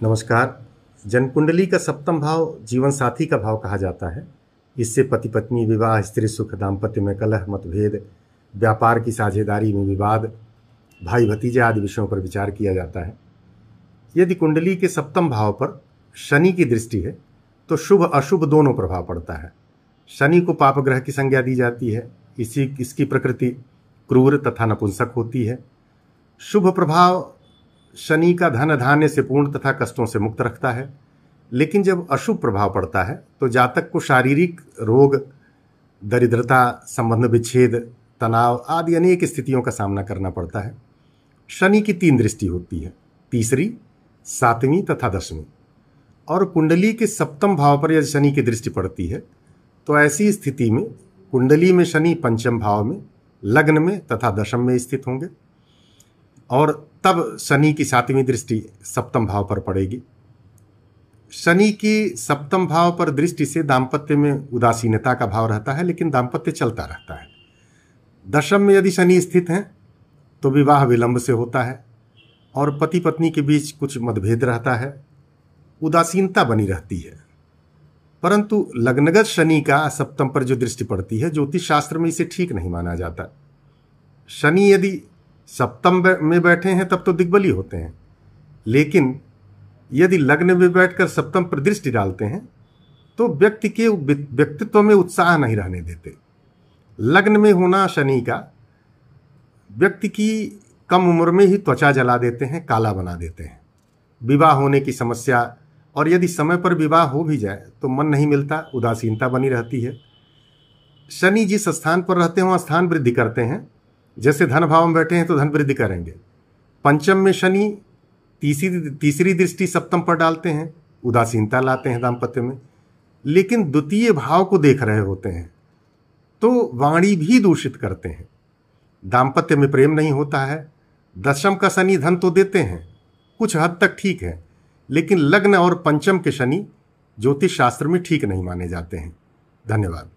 नमस्कार। जन्मकुंडली का सप्तम भाव जीवन साथी का भाव कहा जाता है। इससे पति पत्नी विवाह, स्त्री सुख, दाम्पत्य में कलह, मतभेद, व्यापार की साझेदारी में विवाद, भाई भतीजे आदि विषयों पर विचार किया जाता है। यदि कुंडली के सप्तम भाव पर शनि की दृष्टि है तो शुभ अशुभ दोनों प्रभाव पड़ता है। शनि को पाप ग्रह की संज्ञा दी जाती है। इसकी प्रकृति क्रूर तथा नपुंसक होती है। शुभ प्रभाव शनि का धन धान्य से पूर्ण तथा कष्टों से मुक्त रखता है, लेकिन जब अशुभ प्रभाव पड़ता है तो जातक को शारीरिक रोग, दरिद्रता, संबंध विच्छेद, तनाव आदि अनेक स्थितियों का सामना करना पड़ता है। शनि की 3 दृष्टि होती है, तीसरी, 7वीं तथा 10वीं। और कुंडली के सप्तम भाव पर यदि शनि की दृष्टि पड़ती है तो ऐसी स्थिति में कुंडली में शनि पंचम भाव में, लग्न में तथा दशम में स्थित होंगे और तब शनि की 7वीं दृष्टि सप्तम भाव पर पड़ेगी। शनि की सप्तम भाव पर दृष्टि से दाम्पत्य में उदासीनता का भाव रहता है, लेकिन दाम्पत्य चलता रहता है। दशम में यदि शनि स्थित हैं तो विवाह विलंब से होता है और पति पत्नी के बीच कुछ मतभेद रहता है, उदासीनता बनी रहती है। परंतु लग्नगत शनि का सप्तम पर जो दृष्टि पड़ती है, ज्योतिष शास्त्र में इसे ठीक नहीं माना जाता। शनि यदि सप्तम में बैठे हैं तब तो दिग्बली होते हैं, लेकिन यदि लग्न में बैठकर सप्तम पर दृष्टि डालते हैं तो व्यक्ति के व्यक्तित्व में उत्साह नहीं रहने देते। लग्न में होना शनि का व्यक्ति की कम उम्र में ही त्वचा जला देते हैं, काला बना देते हैं। विवाह होने की समस्या, और यदि समय पर विवाह हो भी जाए तो मन नहीं मिलता, उदासीनता बनी रहती है। शनि जिस स्थान पर रहते हैं वहाँ स्थान वृद्धि करते हैं। जैसे धन भाव में बैठे हैं तो धन वृद्धि करेंगे। पंचम में शनि तीसरी दृष्टि सप्तम पर डालते हैं, उदासीनता लाते हैं दाम्पत्य में। लेकिन द्वितीय भाव को देख रहे होते हैं तो वाणी भी दूषित करते हैं, दाम्पत्य में प्रेम नहीं होता है। दशम का शनि धन तो देते हैं, कुछ हद तक ठीक है, लेकिन लग्न और पंचम के शनि ज्योतिष शास्त्र में ठीक नहीं माने जाते हैं। धन्यवाद।